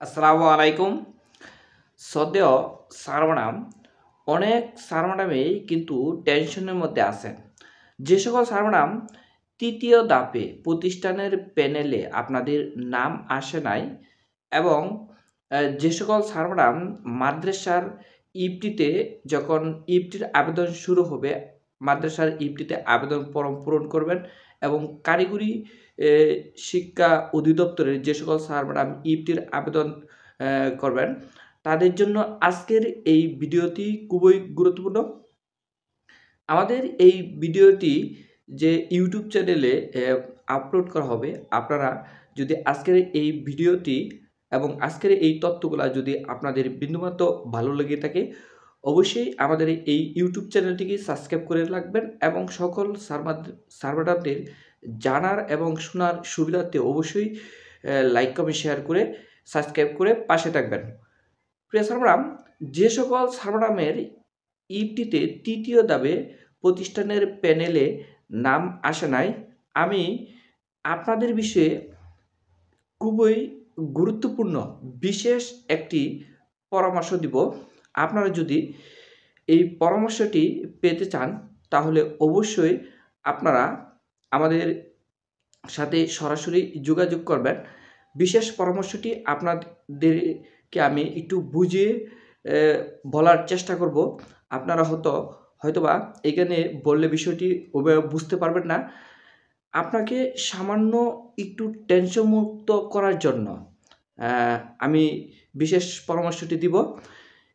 আসসালামু আলাইকুম। সদ্য স্যার ম্যাডাম অনেক স্যার ম্যাডামই কিন্তু টেনশনের মধ্যে আছেন। যে সকল স্যার ম্যাডাম তৃতীয় ধাপে প্রতিষ্ঠানের প্যানেলে আপনাদের নাম আসে নাই এবং যে সকল স্যার ম্যাডাম মাদ্রাসার ইফটিতে যখন ইফটির আবেদন শুরু হবে, মাদ্রাসার ইফটিতে আবেদন ফরম পূরণ করবেন এবং কারিগরি এ শিক্ষা অধিদপ্তরের যে সকল স্যার ম্যাডাম ইফটির আবেদন করবেন, তাদের জন্য আজকের এই ভিডিওটি খুবই গুরুত্বপূর্ণ। আমাদের এই ভিডিওটি যে ইউটিউব চ্যানেলে আপলোড করা হবে, আপনারা যদি আজকের এই ভিডিওটি এবং আজকের এই তথ্যগুলা যদি আপনাদের বিন্দুমাত্র ভালো লেগে থাকে, অবশ্যই আমাদের এই ইউটিউব চ্যানেলটিকে সাবস্ক্রাইব করে রাখবেন এবং সকল স্যার ম্যাডামদের জানার এবং শোনার সুবিধার্থে অবশ্যই লাইক কমেন্ট শেয়ার করে সাবস্ক্রাইব করে পাশে থাকবেন। প্রিয় স্যার ম্যাডাম, যে সকল স্যার ম্যাডামের ইফটিতে তৃতীয় ধাপে প্রতিষ্ঠানের প্যানেলে নাম আসে নাই, আমি আপনাদের বিষয়ে খুবই গুরুত্বপূর্ণ বিশেষ একটি পরামর্শ দিব। আপনারা যদি এই পরামর্শটি পেতে চান, তাহলে অবশ্যই আপনারা আমাদের সাথে সরাসরি যোগাযোগ করবেন। বিশেষ পরামর্শটি আপনাদেরকে আমি একটু বুঝিয়ে বলার চেষ্টা করব। আপনারা হয়তোবা এখানে বললে বিষয়টি ওভাবে বুঝতে পারবেন না। আপনাকে সামান্য একটু টেনশন মুক্ত করার জন্য আমি বিশেষ পরামর্শটি দিব।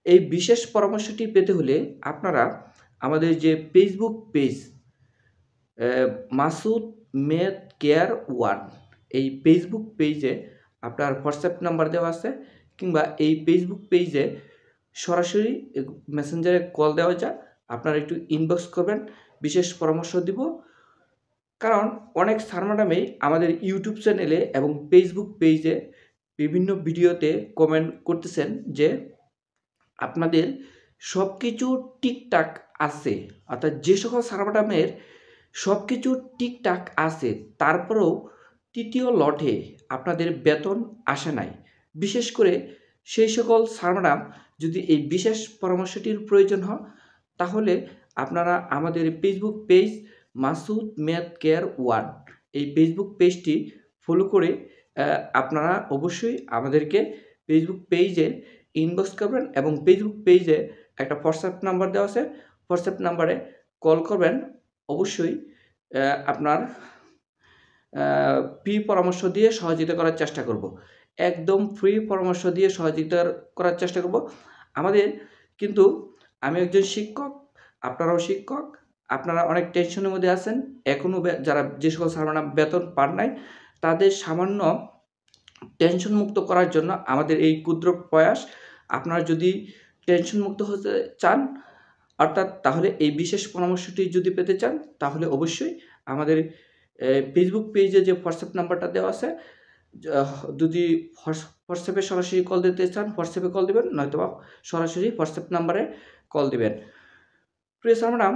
এই বিশেষ পরামর্শটি পেতে হলে আপনারা আমাদের যে Facebook page Masud math care 1, এই ফেসবুক পেজে আপনার হোয়াটসঅ্যাপ নাম্বার দেওয়া আছে, কিংবা এই ফেসবুক পেজে সরাসরি মেসেঞ্জারে কল দেওয়া যায়। আপনারা একটু ইনবক্স করবেন, বিশেষ পরামর্শ দিব। কারণ অনেক স্যার ম্যাডামই আমাদের ইউটিউব চ্যানেলে এবং ফেসবুক পেজে বিভিন্ন ভিডিওতে কমেন্ট করতেছেন যে আপনাদের সব কিছু ঠিকঠাক আছে, অর্থাৎ যে সকল স্যার ম্যাডামের সব কিছু ঠিকঠাক আছে তারপরেও তৃতীয় লটে আপনাদের বেতন আসে নাই। বিশেষ করে সেই সকল স্যার ম্যাডাম যদি এই বিশেষ পরামর্শটির প্রয়োজন হয়, তাহলে আপনারা আমাদের Facebook page Masud math care 1, এই ফেসবুক পেজটি ফলো করে আপনারা অবশ্যই আমাদেরকে ফেসবুক পেজে ইনবক্স করবেন এবং ফেসবুক পেজে একটা হোয়াটসঅ্যাপ নাম্বার দেওয়া আছে, হোয়াটসঅ্যাপ নাম্বারে কল করবেন। অবশ্যই আপনার ফ্রি পরামর্শ দিয়ে সহযোগিতা করার চেষ্টা করব। একদম ফ্রি পরামর্শ দিয়ে সহযোগিতা করার চেষ্টা করব। আমাদের কিন্তু আমি একজন শিক্ষক, আপনারাও শিক্ষক, আপনারা অনেক টেনশনের মধ্যে আছেন। এখনও যারা যে সকল স্যার ম্যাডাম বেতন পান নাই, তাদের সামান্য টেনশন মুক্ত করার জন্য আমাদের এই ক্ষুদ্র প্রয়াস। আপনারা যদি টেনশন মুক্ত হতে চান, অর্থাৎ তাহলে এই বিশেষ পরামর্শটি যদি পেতে চান, তাহলে অবশ্যই আমাদের ফেসবুক পেজে যে হোয়াটসঅ্যাপ নাম্বারটা দেওয়া আছে, যদি হোয়াটসঅ্যাপে সরাসরি কল দিতে চান হোয়াটসঅ্যাপে কল দেবেন, নয়তোবা সরাসরি হোয়াটসঅ্যাপ নাম্বারে কল দেবেন। প্রিয় স্যার ম্যাডাম,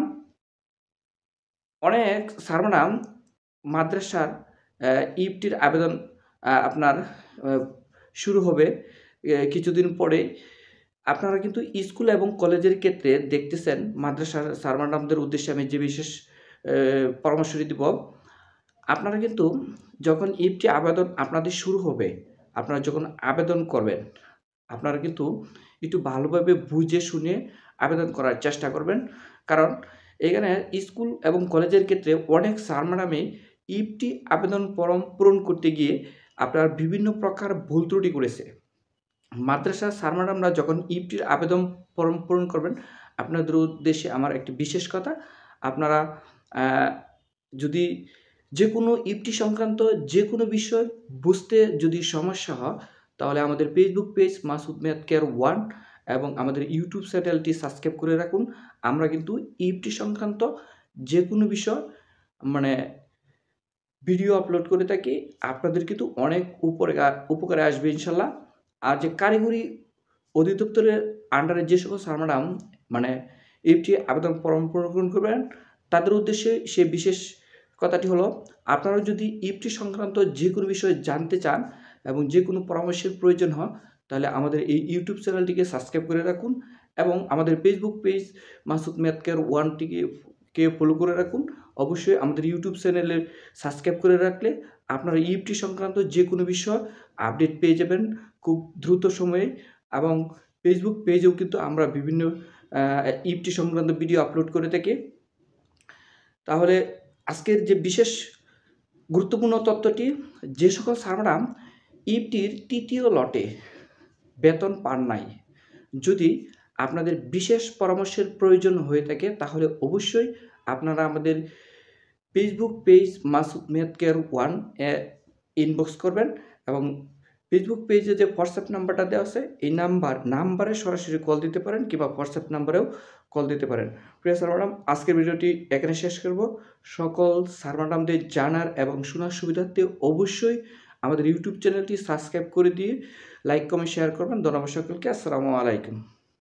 অনেক স্যার ম্যাডাম মাদ্রাসার ইফটির আবেদন আপনার শুরু হবে কিছুদিন পরে। আপনারা কিন্তু স্কুল এবং কলেজের ক্ষেত্রে দেখতেছেন, মাদ্রাসার স্যার ম্যাডামদের উদ্দেশ্যে আমি যে বিশেষ পরামর্শটি দিব, আপনারা কিন্তু যখন ইফটি আবেদন আপনাদের শুরু হবে, আপনারা যখন আবেদন করবেন, আপনারা কিন্তু একটু ভালোভাবে বুঝে শুনে আবেদন করার চেষ্টা করবেন। কারণ এখানে স্কুল এবং কলেজের ক্ষেত্রে অনেক স্যার ম্যাডামই ইফটি আবেদন ফরম পূরণ করতে গিয়ে আপনার বিভিন্ন প্রকার ভুল ত্রুটি করেছে। মাদ্রাসার স্যার ম্যাডামরা যখন ইফটির আবেদন ফরম পূরণ করবেন, আপনাদের উদ্দেশ্যে আমার একটি বিশেষ কথা, আপনারা যদি যে কোনো ইফটি সংক্রান্ত যে কোনো বিষয় বুঝতে যদি সমস্যা হয়, তাহলে আমাদের Facebook page Masud math care 1 এবং আমাদের ইউটিউব চ্যানেলটি সাবস্ক্রাইব করে রাখুন। আমরা কিন্তু ইফটি সংক্রান্ত যে কোনো বিষয় ভিডিও আপলোড করে থাকি। আপনাদের কিন্তু অনেক উপকারে আসবে ইনশাল্লাহ। আর যে কারিগরি অধিদপ্তরের আন্ডারে যে সকল স্যার ম্যাডাম ইফটি আবেদন ফরম পূরণ করবেন, তাদের উদ্দেশ্যে সে বিশেষ কথাটি হলো, আপনারা যদি ইফটি সংক্রান্ত যে কোনো বিষয়ে জানতে চান এবং যে কোনো পরামর্শের প্রয়োজন হয়, তাহলে আমাদের এই ইউটিউব চ্যানেলটিকে সাবস্ক্রাইব করে রাখুন এবং আমাদের Facebook page Masud math care 1কে ফলো করে রাখুন। অবশ্যই আমাদের ইউটিউব চ্যানেলে সাবস্ক্রাইব করে রাখলে আপনারা ইএফটি সংক্রান্ত যে কোনো বিষয় আপডেট পেয়ে যাবেন খুব দ্রুত সময়ে। এবং ফেসবুক পেজেও কিন্তু আমরা বিভিন্ন ইএফটি সংক্রান্ত ভিডিও আপলোড করে থাকি। তাহলে আজকের যে বিশেষ গুরুত্বপূর্ণ তথ্যটি, যে সকল স্যাররা ইএফটির তৃতীয় লটে বেতন পান নাই, যদি আপনাদের বিশেষ পরামর্শের প্রয়োজন হয়ে থাকে তাহলে অবশ্যই আপনারা আমাদের Facebook page Masud math care 1 inbox করবেন এবং ফেসবুক পেজে যে হোয়াটসঅ্যাপ নাম্বারটা দেওয়া আছে এই নাম্বারে সরাসরি কল দিতে পারেন কিংবা হোয়াটসঅ্যাপ নাম্বারেও কল দিতে পারেন। প্রিয় স্যার ম্যাডাম, আজকের ভিডিওটি এখানে শেষ করব। সকল স্যার ম্যাডামদের জানার এবং শোনার সুবিধার্থে অবশ্যই আমাদের ইউটিউব চ্যানেলটি সাবস্ক্রাইব করে দিয়ে লাইক কমেন্ট শেয়ার করবেন। ধন্যবাদ সকলকে। আসসালামু আলাইকুম।